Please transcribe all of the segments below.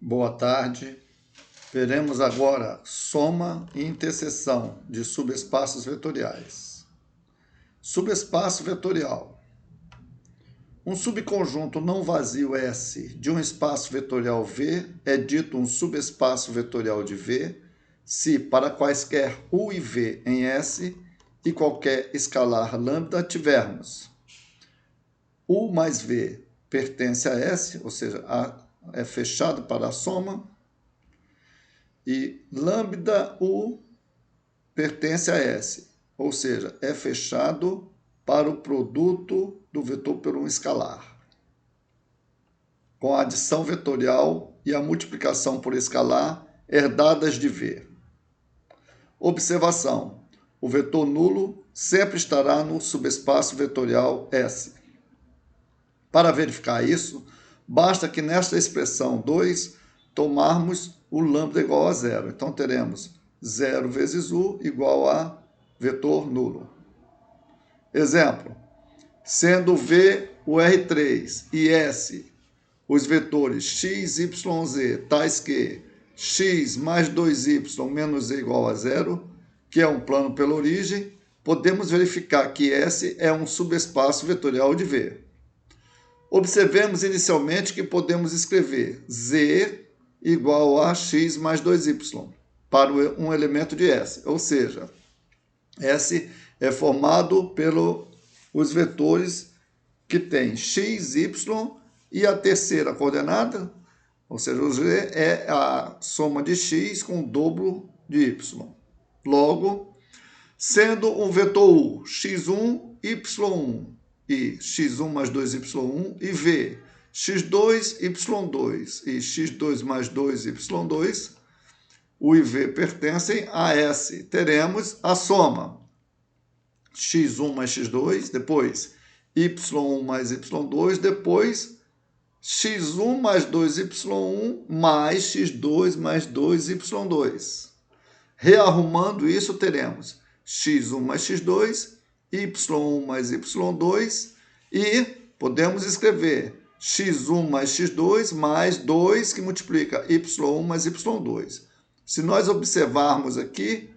Boa tarde. Veremos agora soma e interseção de subespaços vetoriais. Subespaço vetorial. Um subconjunto não vazio S de um espaço vetorial V é dito um subespaço vetorial de V se, para quaisquer U e V em S e qualquer escalar lambda tivermos U mais V pertence a S, ou seja, é fechado para a soma, e lambda U pertence a S, ou seja, é fechado para o produto do vetor por um escalar. Com a adição vetorial e a multiplicação por escalar herdadas de V. Observação: o vetor nulo sempre estará no subespaço vetorial S. Para verificar isso, basta que nesta expressão 2 tomarmos o lambda igual a zero. Então, teremos 0 vezes U igual a vetor nulo. Exemplo: sendo V o R3 e S os vetores x, y, z, tais que x mais 2y menos z igual a zero, que é um plano pela origem, podemos verificar que S é um subespaço vetorial de V. Observemos inicialmente que podemos escrever z igual a x mais 2y para um elemento de S, ou seja, S é formado pelos vetores que tem x, y e a terceira coordenada, ou seja, o z é a soma de x com o dobro de y. Logo, sendo um vetor U x1, y1 e x1 mais 2y1 e v x2, y2 e x2 mais 2, y2, U e V pertencem a S. Teremos a soma x1 mais x2, depois y1 mais y2, depois x1 mais 2y1 mais x2 mais 2y2. Rearrumando isso, teremos x1 mais x2, y1 mais y2 e podemos escrever x1 mais x2 mais 2 que multiplica y1 mais y2. Se nós observarmos aqui,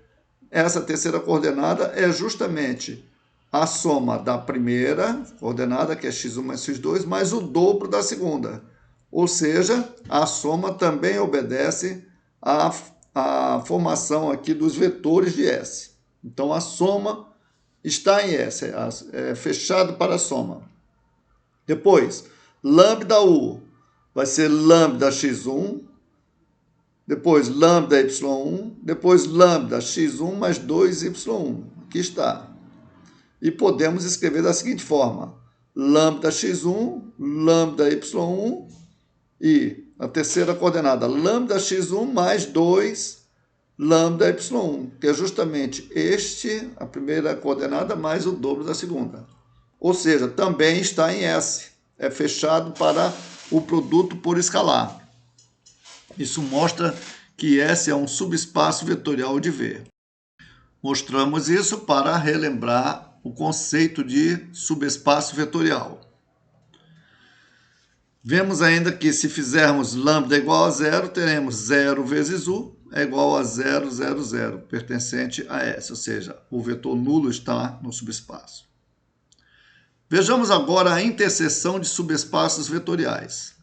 essa terceira coordenada é justamente a soma da primeira coordenada, que é x1 mais x2, mais o dobro da segunda. Ou seja, a soma também obedece à formação aqui dos vetores de S. Então, a soma está em S, é fechado para a soma. Depois, lambda U vai ser lambda x1, depois lambda y1, depois lambda x1 mais 2y1. Aqui está. E podemos escrever da seguinte forma: lambda x1, lambda y1 e a terceira coordenada, lambda x1 mais 2 lambda y1, que é justamente a primeira coordenada mais o dobro da segunda. Ou seja, também está em S, é fechado para o produto por escalar. Isso mostra que S é um subespaço vetorial de V. Mostramos isso para relembrar o conceito de subespaço vetorial. Vemos ainda que se fizermos lambda igual a zero, teremos 0 vezes U é igual a 0, 0, 0, pertencente a S, ou seja, o vetor nulo está no subespaço. Vejamos agora a interseção de subespaços vetoriais.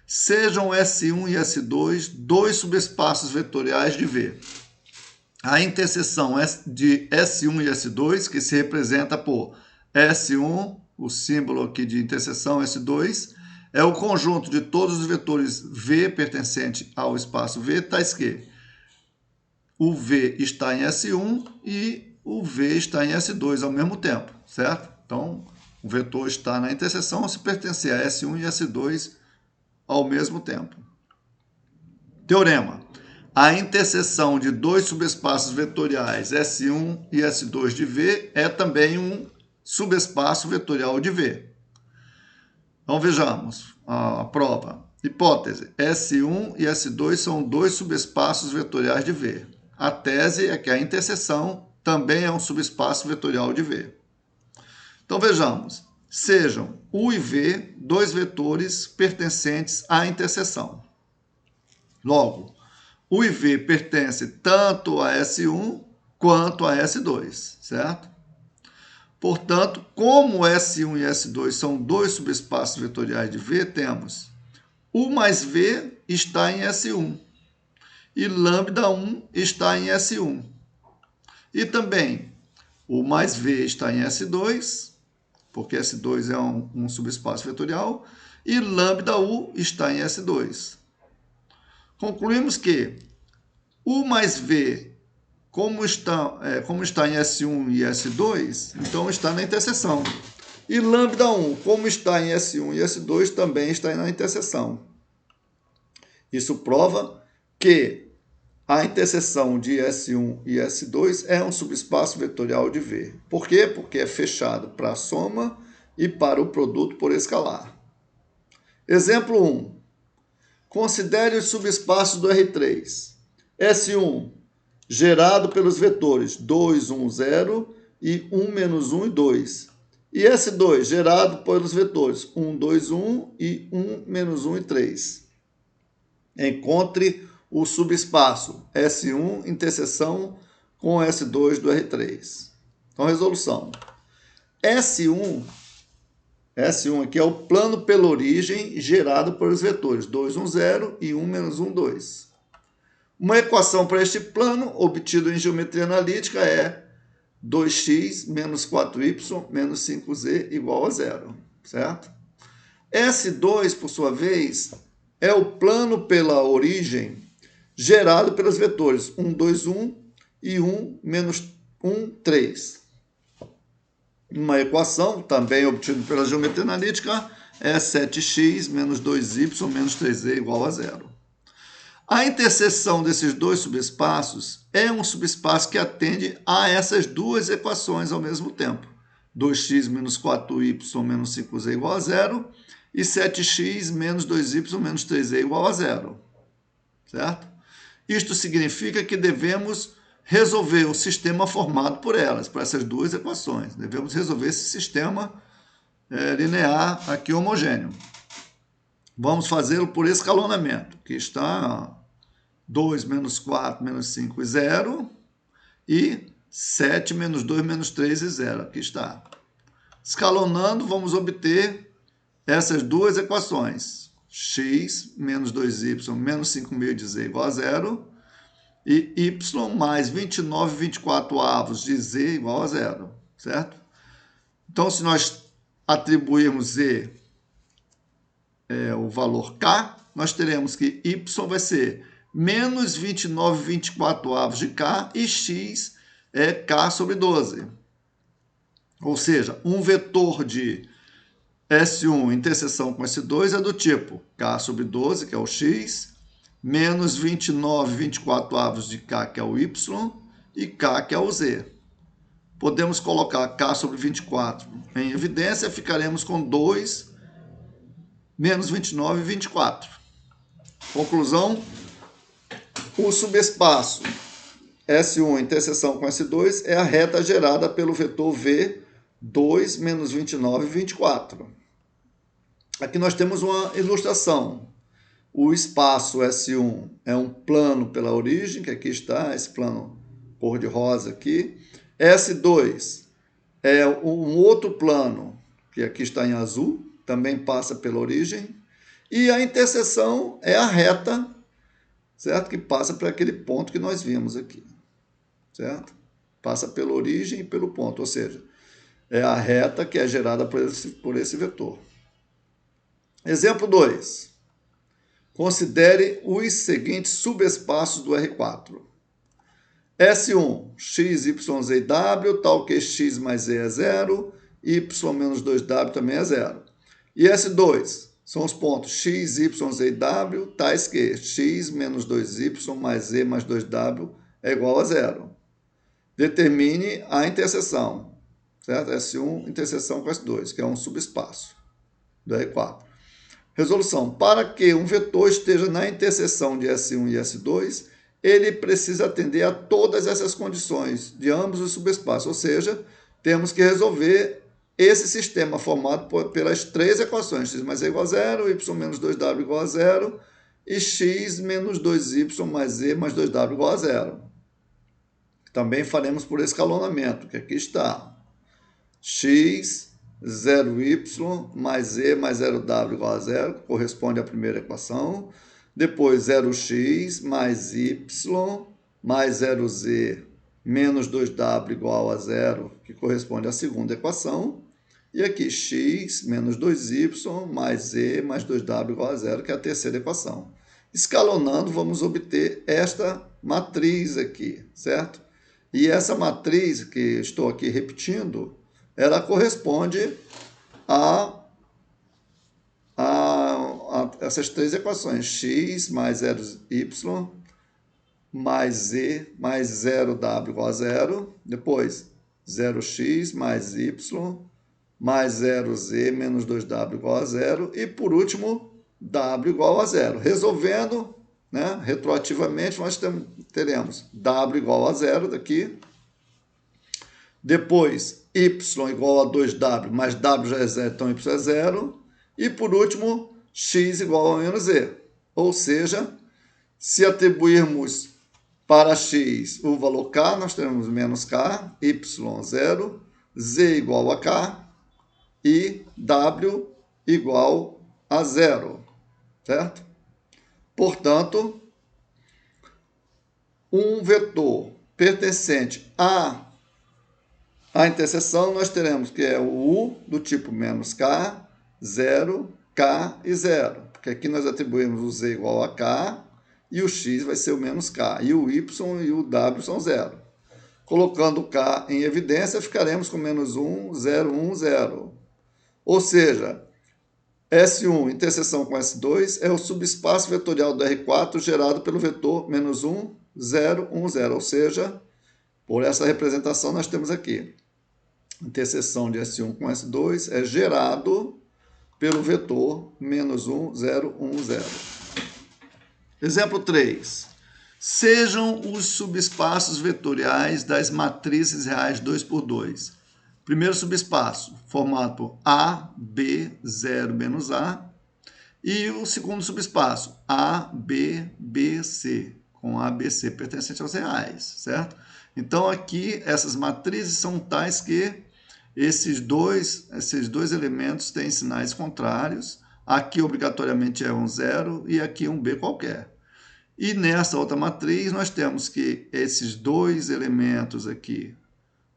Sejam S1 e S2 dois subespaços vetoriais de V. A interseção de S1 e S2, que se representa por S1, o símbolo aqui de interseção S2, é o conjunto de todos os vetores V pertencente ao espaço V, tais que o V está em S1 e o V está em S2 ao mesmo tempo, certo? Então, o vetor está na interseção se pertencer a S1 e S2 ao mesmo tempo. Teorema: a interseção de dois subespaços vetoriais S1 e S2 de V é também um subespaço vetorial de V. Então vejamos a prova. Hipótese: S1 e S2 são dois subespaços vetoriais de V. A tese é que a interseção também é um subespaço vetorial de V. Então vejamos. Sejam U e V dois vetores pertencentes à interseção. Logo, U e V pertence tanto a S1 quanto a S2, certo? Portanto, como S1 e S2 são dois subespaços vetoriais de V, temos U mais V está em S1 e lambda1 está em S1. E também U mais V está em S2, porque S2 é um subespaço vetorial, e lambda-U está em S2. Concluímos que U mais V, como está em S1 e S2, então está na interseção. E lambda1, como está em S1 e S2, também está na interseção. Isso prova que a interseção de S1 e S2 é um subespaço vetorial de V. Por quê? Porque é fechado para a soma e para o produto por escalar. Exemplo 1. Considere os subespaços do R3. S1, gerado pelos vetores 2, 1, 0 e 1, menos 1 e 2. E S2, gerado pelos vetores 1, 2, 1 e 1, menos 1 e 3. Encontre o subespaço S1 interseção com S2 do R3. Então, resolução. S1 aqui é o plano pela origem gerado pelos vetores 2, 1, 0 e 1, menos 1, 2. Uma equação para este plano, obtido em geometria analítica, é 2x menos 4y menos 5z igual a 0, certo? S2, por sua vez, é o plano pela origem gerado pelos vetores 1, 2, 1 e 1, menos 1, 3. Uma equação, também obtida pela geometria analítica, é 7x menos 2y menos 3z igual a 0. A interseção desses dois subespaços é um subespaço que atende a essas duas equações ao mesmo tempo. 2x menos 4y menos 5z igual a 0 e 7x menos 2y menos 3z igual a 0. Certo? Isto significa que devemos resolver o sistema formado por elas, por essas duas equações. Devemos resolver esse sistema linear aqui homogêneo. Vamos fazê-lo por escalonamento, que está 2 menos 4 menos 5 e 0, e 7 menos 2 menos 3 e 0. Aqui está. Escalonando, vamos obter essas duas equações. X menos 2y menos 5/meio de z igual a 0 e y mais 29/24 de z igual a 0, certo? Então, se nós atribuirmos z o valor k, nós teremos que y vai ser menos 29/24 de k e x é k sobre 12. Ou seja, um vetor de S1 interseção com S2 é do tipo k sobre 12, que é o x, menos 29/24 de k, que é o y, e k, que é o z. Podemos colocar k sobre 24 em evidência, ficaremos com 2 menos 29/24. Conclusão, o subespaço S1 interseção com S2 é a reta gerada pelo vetor V 2 menos 29/24. Aqui nós temos uma ilustração. O espaço S1 é um plano pela origem, que aqui está, esse plano cor-de-rosa aqui. S2 é um outro plano, que aqui está em azul, também passa pela origem. E a interseção é a reta, certo? Que passa por aquele ponto que nós vimos aqui, certo? Passa pela origem e pelo ponto, ou seja, é a reta que é gerada por esse vetor. Exemplo 2. Considere os seguintes subespaços do R4. S1, x, y, z e w, tal que x mais z é 0, y menos 2w também é 0. E S2 são os pontos x, y, z e w, tais que x menos 2y mais z mais 2w é igual a 0. Determine a interseção, certo? S1 interseção com S2, que é um subespaço do R4. Resolução. Para que um vetor esteja na interseção de S1 e S2, ele precisa atender a todas essas condições de ambos os subespaços, ou seja, temos que resolver esse sistema formado pelas três equações, x mais z igual a 0, y menos 2w igual a 0 e x menos 2y mais z mais 2w igual a zero. Também faremos por escalonamento, que aqui está. X, 0y mais z mais 0w igual a zero, que corresponde à primeira equação. Depois 0x mais y mais 0z menos 2w igual a zero, que corresponde à segunda equação. E aqui x menos 2y mais z mais 2w igual a zero, que é a terceira equação. Escalonando, vamos obter esta matriz aqui, certo? E essa matriz que estou aqui repetindo, ela corresponde a essas três equações. X mais 0y mais z mais 0w igual a zero. Depois, 0x mais y mais 0z menos 2w igual a zero. E, por último, w igual a zero. Resolvendo, né, retroativamente, nós teremos w igual a zero daqui. Depois, y igual a 2w, mas w já é zero, então y é zero. E, por último, x igual a menos z. Ou seja, se atribuirmos para x o valor k, nós teremos menos k, y zero, z igual a k e w igual a zero, certo? Portanto, um vetor pertencente à interseção, nós teremos que é o u do tipo menos k, 0, k e 0. Porque aqui nós atribuímos o z igual a k e o x vai ser o menos k. E o y e o w são 0. Colocando o k em evidência, ficaremos com menos 1, 0, 1, 0. Ou seja, S1 interseção com S2 é o subespaço vetorial do R4 gerado pelo vetor menos 1, 0, 1, 0. Ou seja, por essa representação nós temos aqui. Interseção de S1 com S2 é gerado pelo vetor menos 1, 0, 1, 0. Exemplo 3. Sejam os subespaços vetoriais das matrizes reais 2 por 2. Primeiro subespaço, formado por A, B, 0, menos A. E o segundo subespaço, A, B, B, C, com A, B, C pertencente aos reais, certo? Então, aqui, essas matrizes são tais que esses dois elementos têm sinais contrários. Aqui, obrigatoriamente, é um 0 e aqui um B qualquer. E nessa outra matriz, nós temos que esses dois elementos aqui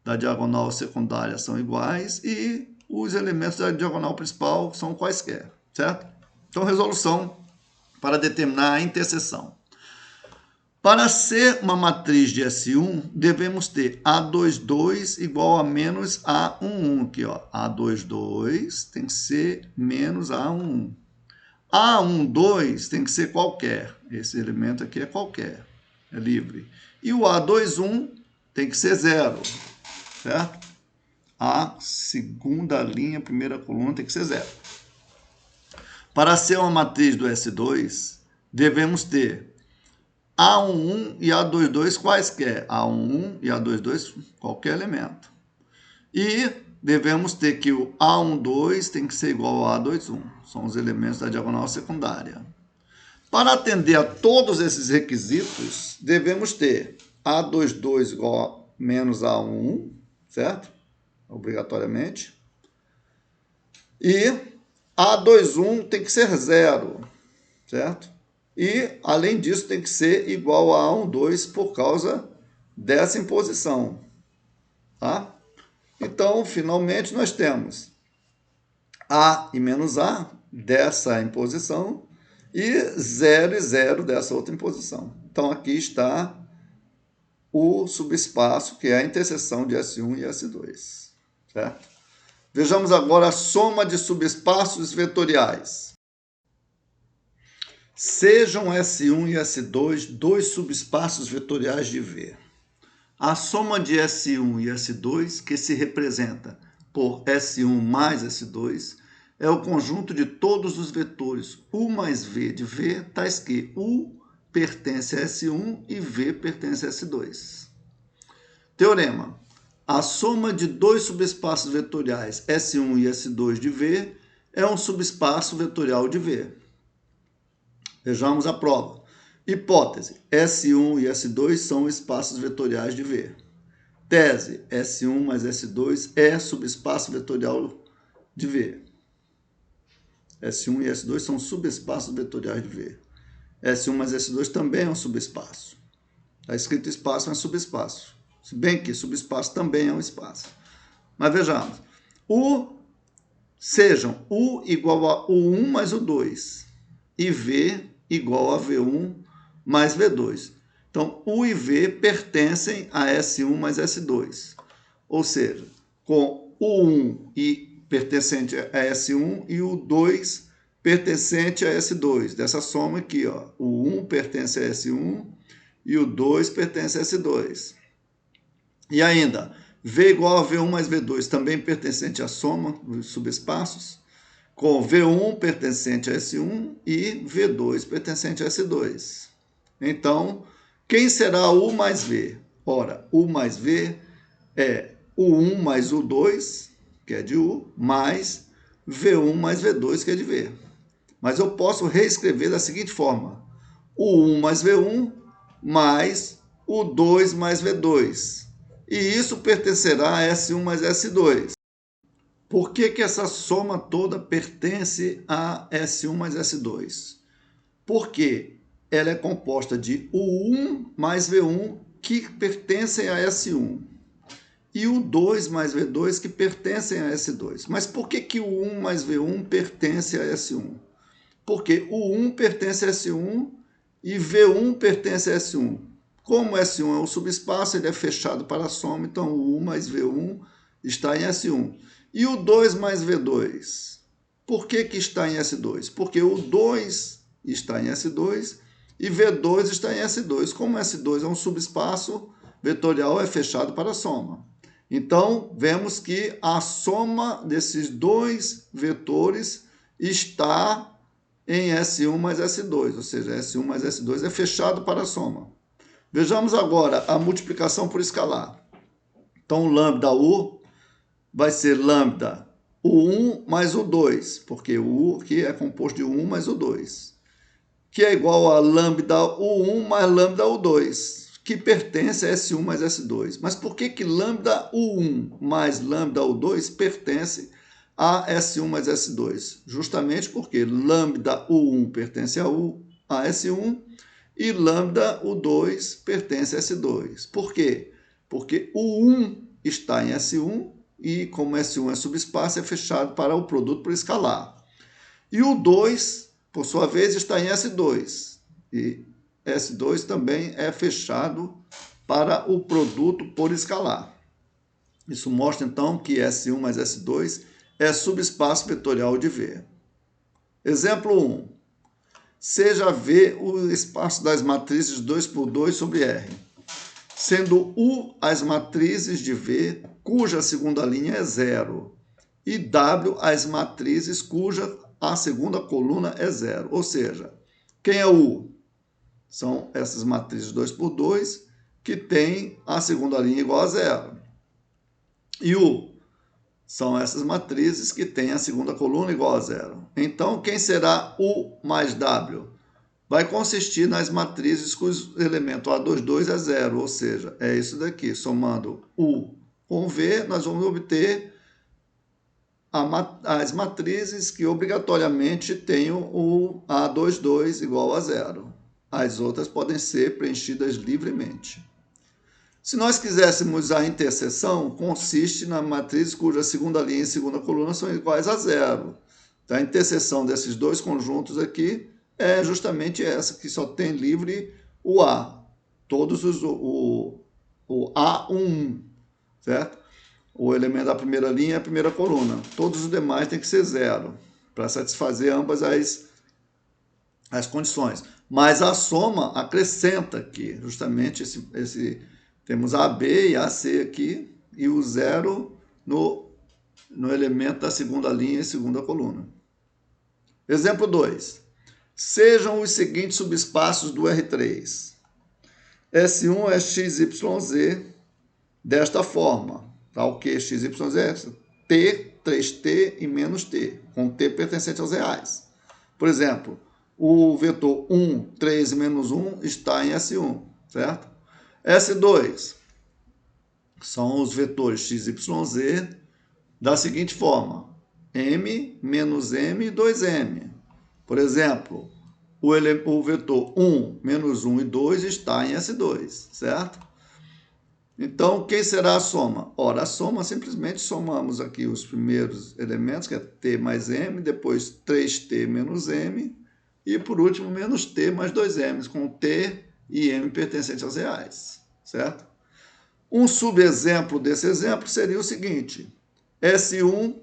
da diagonal secundária são iguais e os elementos da diagonal principal são quaisquer, certo? Então, resolução para determinar a interseção. Para ser uma matriz de S1, devemos ter A22 igual a menos A11. Aqui, ó, A22 tem que ser menos A11. A12 tem que ser qualquer. Esse elemento aqui é qualquer, é livre. E o A21 tem que ser 0, certo? A segunda linha, primeira coluna, tem que ser 0. Para ser uma matriz do S2, devemos ter A11 e A22 quaisquer. A11 e A22 qualquer elemento. E devemos ter que o A12 tem que ser igual ao A21. São os elementos da diagonal secundária. Para atender a todos esses requisitos, devemos ter A22 igual a menos A11, certo? Obrigatoriamente. E A21 tem que ser 0, certo? E, além disso, tem que ser igual a A12 por causa dessa imposição, tá? Então, finalmente, nós temos A e menos A dessa imposição e 0 e 0 dessa outra imposição. Então, aqui está o subespaço, que é a interseção de S1 e S2, certo? Vejamos agora a soma de subespaços vetoriais. Sejam S1 e S2 dois subespaços vetoriais de V. A soma de S1 e S2, que se representa por S1 mais S2, é o conjunto de todos os vetores U mais V de V, tais que U pertence a S1 e V pertence a S2. Teorema. A soma de dois subespaços vetoriais S1 e S2 de V é um subespaço vetorial de V. Vejamos a prova. Hipótese: S1 e S2 são espaços vetoriais de V. Tese: S1 mais S2 é subespaço vetorial de V. S1 e S2 são subespaços vetoriais de V. S1 mais S2 também é um subespaço. Está escrito espaço, mas subespaço. Se bem que subespaço também é um espaço. Mas vejamos. Sejam U igual a U1 mais U2 e V igual a V1 mais V2. Então, U e V pertencem a S1 mais S2. Ou seja, com U1 e pertencente a S1 e U2 pertencente a S2. Dessa soma aqui, ó, o 1 pertence a S1 e o 2 pertence a S2. E ainda, V igual a V1 mais V2 também pertencente à soma dos subespaços, com V1 pertencente a S1 e V2 pertencente a S2. Então, quem será U mais V? Ora, U mais V é U1 mais U2, que é de U, mais V1 mais V2, que é de V. Mas eu posso reescrever da seguinte forma: U1 mais V1 mais U2 mais V2. E isso pertencerá a S1 mais S2. Por que essa soma toda pertence a S1 mais S2? Porque ela é composta de U1 mais V1, que pertencem a S1, e U2 mais V2, que pertencem a S2. Mas por que o 1 mais V1 pertence a S1? Porque o 1 pertence a S1 e V1 pertence a S1. Como S1 é um subespaço, ele é fechado para a soma, então o 1 mais V1 está em S1. E o 2 mais V2? Por que está em S2? Porque o 2 está em S2 e V2 está em S2. Como S2 é um subespaço vetorial, é fechado para a soma. Então, vemos que a soma desses dois vetores está em S1 mais S2, ou seja, S1 mais S2 é fechado para a soma. Vejamos agora a multiplicação por escalar. Então, lambda U vai ser lambda U1 mais U2, porque o U aqui é composto de U1 mais U2, que é igual a lambda U1 mais lambda U2, que pertence a S1 mais S2. Mas por que lambda U1 mais lambda U2 pertence a S1 mais S2? Justamente porque lambda U1 pertence a S1 e lambda U2 pertence a S2. Por quê? Porque o 1 está em S1 e, como S1 é subespaço, é fechado para o produto por escalar. E o 2, por sua vez, está em S2. E S2 também é fechado para o produto por escalar. Isso mostra, então, que S1 mais S2 é subespaço vetorial de V. Exemplo 1. Seja V o espaço das matrizes 2 por 2 sobre R, sendo U as matrizes de V cuja segunda linha é zero e W as matrizes cuja a segunda coluna é zero. Ou seja, quem é U? São essas matrizes 2 por 2 que têm a segunda linha igual a zero. E U são essas matrizes que têm a segunda coluna igual a zero. Então, quem será U mais W? Vai consistir nas matrizes cujo elemento A22 é zero, ou seja, é isso daqui. Somando U com V, nós vamos obter as matrizes que obrigatoriamente tenham o A22 igual a zero. As outras podem ser preenchidas livremente. Se nós quiséssemos a interseção, consiste na matriz cuja segunda linha e segunda coluna são iguais a zero. Então, a interseção desses dois conjuntos aqui é justamente essa, que só tem livre o A. Todos o A1, certo? O elemento da primeira linha é a primeira coluna. Todos os demais têm que ser zero, para satisfazer ambas as condições. Mas a soma acrescenta aqui, justamente temos AB e AC aqui, e o zero no elemento da segunda linha e segunda coluna. Exemplo 2. Sejam os seguintes subespaços do R3. S1 é XYZ desta forma. Tá? O que XYZ é T, 3T e menos T, com T pertencente aos reais. Por exemplo, o vetor 1, 3 menos 1 está em S1, certo? S2 são os vetores x, y, z da seguinte forma: m, menos m e 2m. Por exemplo, o vetor 1, menos 1 e 2 está em S2, certo? Então, quem será a soma? Ora, a soma, simplesmente somamos aqui os primeiros elementos, que é t mais m, depois 3t menos m, e por último, menos t mais 2m, com t e m pertencentes aos reais, certo? Um subexemplo desse exemplo seria o seguinte: S1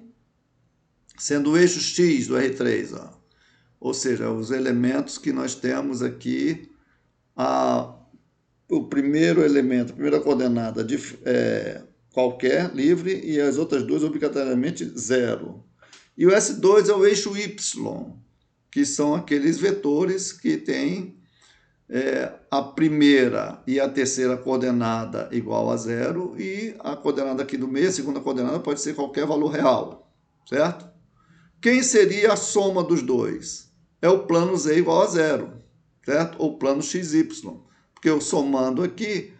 sendo o eixo x do R3, ó. Ou seja, os elementos que nós temos aqui, o primeiro elemento, a primeira coordenada de qualquer livre e as outras duas obrigatoriamente 0. E o S2 é o eixo y, que são aqueles vetores que têm a primeira e a terceira coordenada igual a 0 e a coordenada aqui do meio, a segunda coordenada, pode ser qualquer valor real, certo? Quem seria a soma dos dois? É o plano z igual a 0, certo? Ou plano xy. Porque eu somando aqui,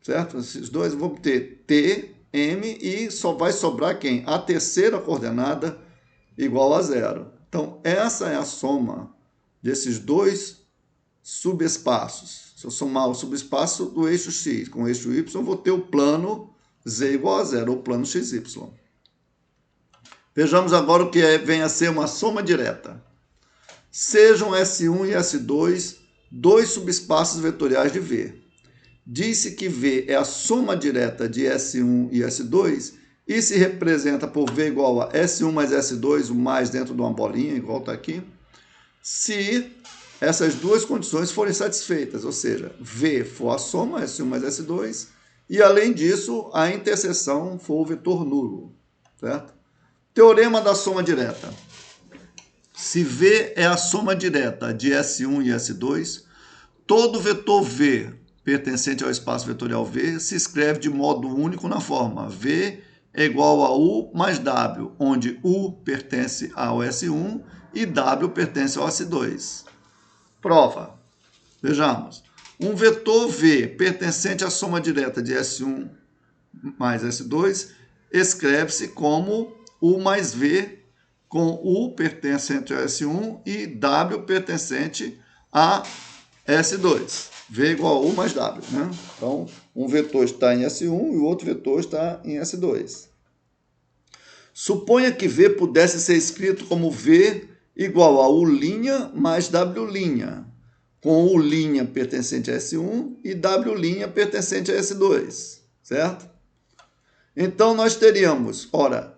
certo? Esses dois vão ter t, m e só vai sobrar quem? A terceira coordenada igual a 0. Então, essa é a soma desses dois subespaços. Se eu somar o subespaço do eixo x com o eixo y, eu vou ter o plano z igual a 0, ou plano xy. Vejamos agora o que vem a ser uma soma direta. Sejam S1 e S2 dois subespaços vetoriais de V. Diz-se que V é a soma direta de S1 e S2 e se representa por V igual a S1 mais S2, o mais dentro de uma bolinha, igual está aqui, se essas duas condições forem satisfeitas, ou seja, V for a soma, S1 mais S2, e além disso, a interseção for o vetor nulo, certo? Teorema da soma direta. Se V é a soma direta de S1 e S2, todo vetor V pertencente ao espaço vetorial V se escreve de modo único na forma V é igual a U mais W, onde U pertence ao S1 e W pertence ao S2. Prova. Vejamos. Um vetor V pertencente à soma direta de S1 mais S2 escreve-se como U mais V, com U pertencente a S1 e W pertencente a S2. V igual a U mais W, né? Então, um vetor está em S1 e o outro vetor está em S2. Suponha que V pudesse ser escrito como V igual a U' mais W', com U' pertencente a S1 e W' pertencente a S2, certo? Então, nós teríamos, ora,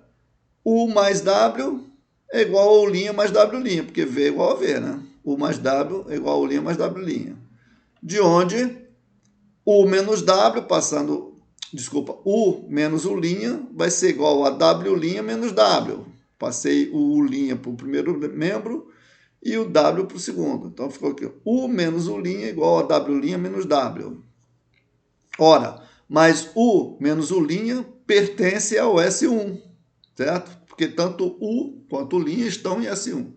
U mais W é igual a U' mais W', porque V é igual a V, né? U mais W é igual a U' mais W'. De onde U menos W, U menos U' vai ser igual a W' menos W. Passei o U' para o primeiro membro e o W para o segundo. Então, ficou aqui, U menos U' igual a W' menos W. Ora, mas U menos U' pertence ao S1, certo? Porque tanto U quanto U' estão em S1.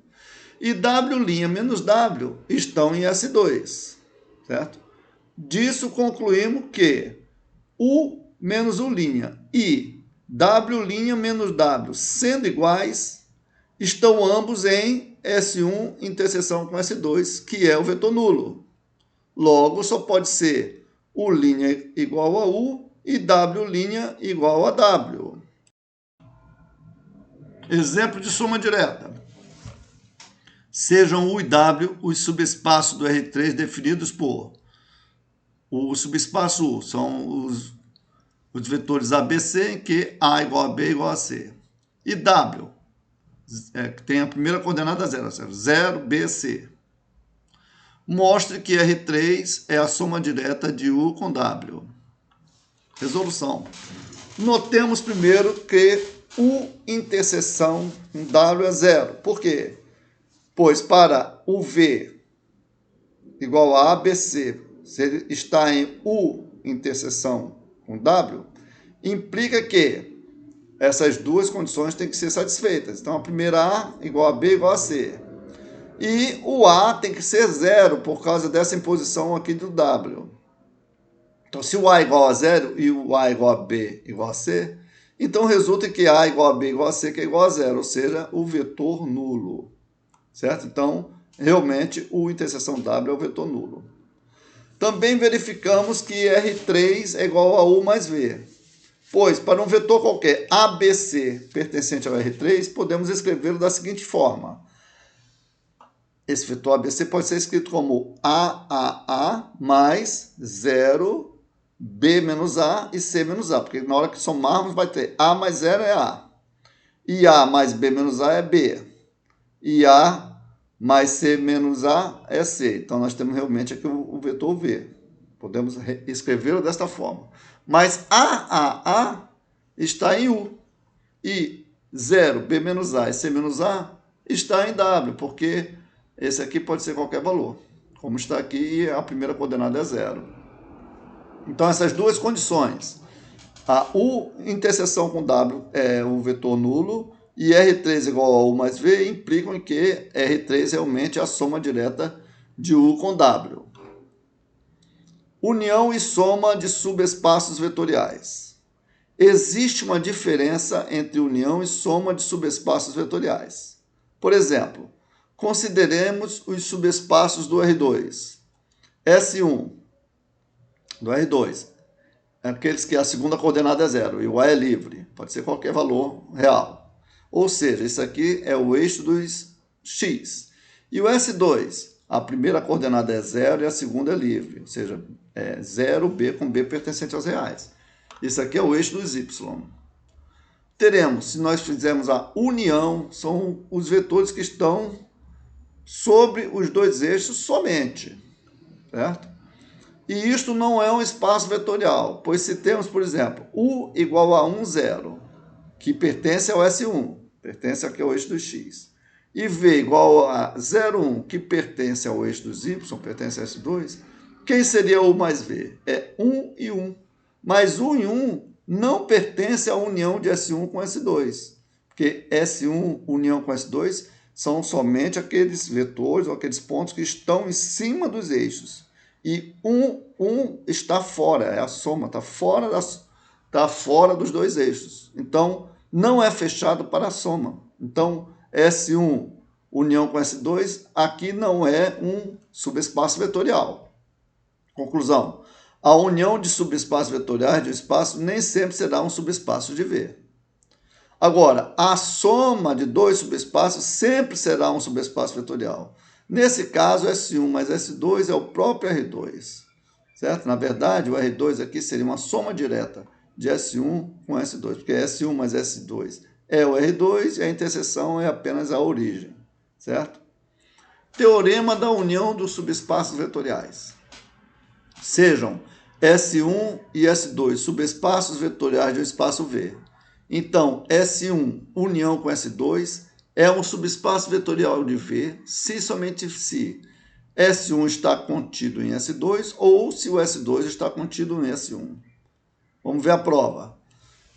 E W' menos W estão em S2, certo? Disso concluímos que U menos U' e W' menos W, sendo iguais, estão ambos em S1 interseção com S2, que é o vetor nulo. Logo, só pode ser U' igual a U e W' igual a W. Exemplo de soma direta. Sejam U e W os subespaços do R3 definidos por... O subespaço U são os vetores ABC, em que A igual a B igual a C. E W, que tem a primeira coordenada 0, 0, B, C. Mostre que R3 é a soma direta de U com W. Resolução. Notemos primeiro que U interseção com W é 0. Por quê? Pois para o V igual a ABC, se ele está em U interseção com W, implica que essas duas condições têm que ser satisfeitas. Então, a primeira A igual a B igual a C. E o A tem que ser 0 por causa dessa imposição aqui do W. Então, se o A é igual a 0 e o A é igual a B igual a C, então resulta que A igual a B igual a C, que é igual a 0, ou seja, o vetor nulo. Certo? Então, realmente, o interseção W é o vetor nulo. Também verificamos que R3 é igual a U mais V. Pois, para um vetor qualquer ABC pertencente ao R3, podemos escrevê-lo da seguinte forma. Esse vetor ABC pode ser escrito como AAA mais 0, B menos A e C menos A, porque na hora que somarmos vai ter A mais 0 é A, e A mais B menos A é B, e A mais C menos A é C. Então, nós temos realmente aqui o vetor V. Podemos escrevê-lo desta forma. Mas AAA está em U, e 0, B menos A e C menos A está em W, porque esse aqui pode ser qualquer valor. Como está aqui, a primeira coordenada é 0. Então, essas duas condições, a U interseção com W é o vetor nulo e R3 igual a U mais V implicam que R3 realmente é a soma direta de U com W. União e soma de subespaços vetoriais. Existe uma diferença entre união e soma de subespaços vetoriais. Por exemplo, consideremos os subespaços do R2. S1 do R2, aqueles que a segunda coordenada é 0 e o A é livre, pode ser qualquer valor real. Ou seja, isso aqui é o eixo dos x. E o S2, a primeira coordenada é 0 e a segunda é livre, ou seja, é 0, B com B pertencente aos reais. Isso aqui é o eixo dos y. Teremos, se nós fizermos a união, são os vetores que estão sobre os dois eixos somente, certo? E isto não é um espaço vetorial, pois se temos, por exemplo, U igual a 1, 0, que pertence ao S1, pertence aqui ao eixo do x, e V igual a 0, 1, que pertence ao eixo dos y, pertence ao S2, quem seria U mais V? É 1 e 1. Mas 1 e 1 não pertence à união de S1 com S2, porque S1 união com S2 são somente aqueles vetores ou aqueles pontos que estão em cima dos eixos. E 1 está fora, é a soma, está fora dos dois eixos. Então, não é fechado para a soma. Então, S1 união com S2, aqui não é um subespaço vetorial. Conclusão. A união de subespaços vetoriais de um espaço nem sempre será um subespaço de V. Agora, a soma de dois subespaços sempre será um subespaço vetorial. Nesse caso, S1 mais S2 é o próprio R2, certo? Na verdade, o R2 aqui seria uma soma direta de S1 com S2, porque S1 mais S2 é o R2 e a interseção é apenas a origem, certo? Teorema da união dos subespaços vetoriais. Sejam S1 e S2 subespaços vetoriais de um espaço V. Então, S1 união com S2 é um subespaço vetorial de V se somente se S1 está contido em S2 ou se o S2 está contido em S1. Vamos ver a prova.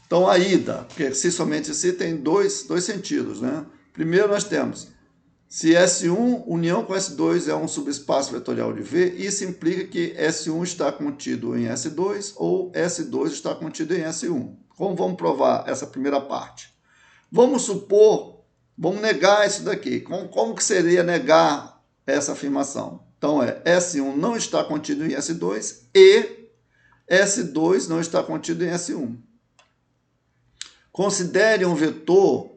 Então, a ida, porque se somente se tem dois sentidos, né? Primeiro nós temos, se S1 união com S2 é um subespaço vetorial de V, isso implica que S1 está contido em S2 ou S2 está contido em S1. Como vamos provar essa primeira parte? Vamos supor, vamos negar isso daqui. Como que seria negar essa afirmação? Então, S1 não está contido em S2 e S2 não está contido em S1. Considere um vetor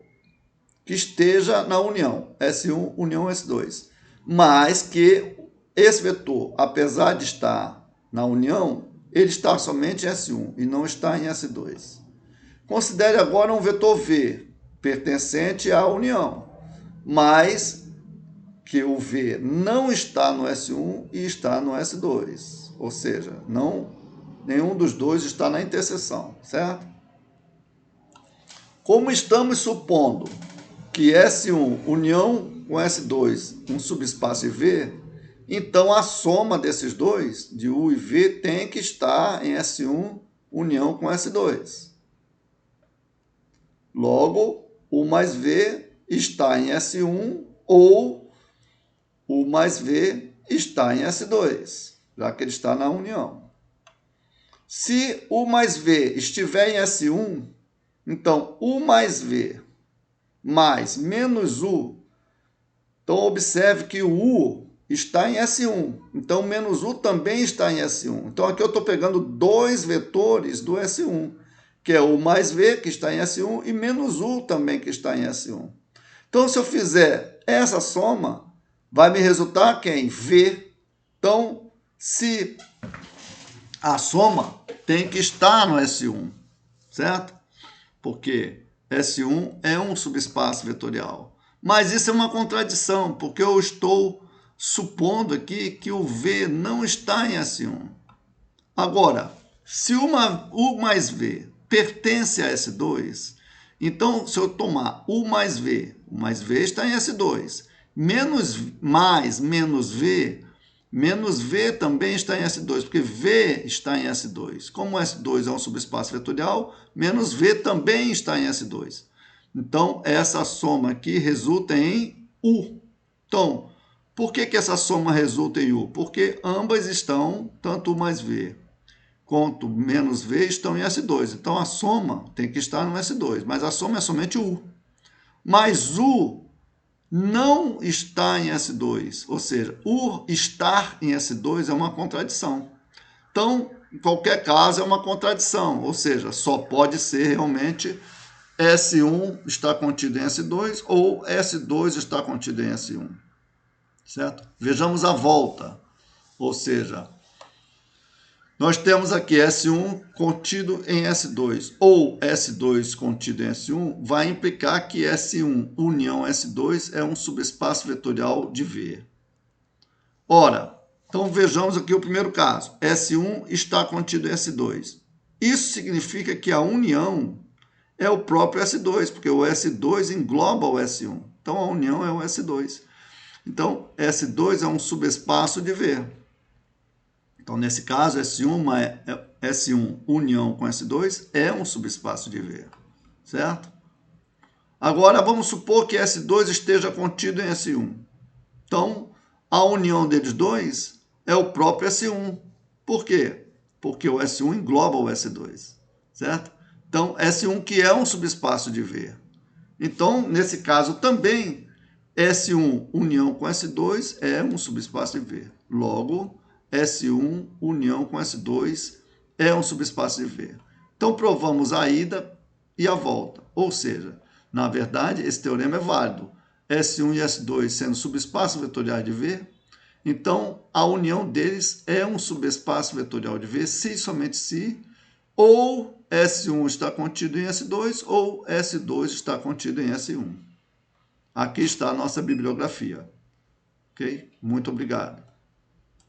que esteja na união, S1 união S2, mas que esse vetor, apesar de estar na união, ele está somente em S1 e não está em S2. Considere agora um vetor V, pertencente à união, mas que o V não está no S1 e está no S2, ou seja, nenhum dos dois está na interseção, certo? Como estamos supondo que S1 união com S2 um subespaço em V, então a soma desses dois, de U e V, tem que estar em S1 união com S2. Logo, U mais V está em S1 ou U mais V está em S2, já que ele está na união. Se U mais V estiver em S1, então U mais V mais menos U. Então, observe que o U está em S1. Então, menos U também está em S1. Então, aqui eu estou pegando dois vetores do S1, que é U mais V, que está em S1, e menos U também, que está em S1. Então, se eu fizer essa soma, vai me resultar quem? V. Então, se a soma tem que estar no S1, certo? Porque S1 é um subespaço vetorial. Mas isso é uma contradição, porque eu estou supondo aqui que o V não está em S1. Agora, se U mais V pertence a S2, então se eu tomar U mais V está em S2, menos V também está em S2, porque V está em S2. Como S2 é um subespaço vetorial, menos V também está em S2. Então, essa soma aqui resulta em U. Então, por que essa soma resulta em U? Porque ambas estão, tanto U mais V quanto menos V, estão em S2. Então, a soma tem que estar no S2, mas a soma é somente U. Mas U não está em S2, ou seja, o estar em S2 é uma contradição. Então, em qualquer caso, é uma contradição, ou seja, só pode ser realmente S1 está contido em S2 ou S2 está contido em S1, certo? Vejamos a volta, ou seja, nós temos aqui S1 contido em S2 ou S2 contido em S1, vai implicar que S1 união S2 é um subespaço vetorial de V. Ora, então vejamos aqui o primeiro caso. S1 está contido em S2. Isso significa que a união é o próprio S2, porque o S2 engloba o S1. Então a união é o S2. Então S2 é um subespaço de V. Então, nesse caso, S1 união com S2 é um subespaço de V, certo? Agora, vamos supor que S2 esteja contido em S1. Então, a união deles dois é o próprio S1. Por quê? Porque o S1 engloba o S2, certo? Então, S1 que é um subespaço de V. Então, nesse caso também, S1 união com S2 é um subespaço de V. Logo, S1 união com S2 é um subespaço de V. Então, provamos a ida e a volta. Ou seja, na verdade, esse teorema é válido. S1 e S2 sendo subespaços vetoriais de V, então a união deles é um subespaço vetorial de V, se e somente se, ou S1 está contido em S2, ou S2 está contido em S1. Aqui está a nossa bibliografia. Ok? Muito obrigado.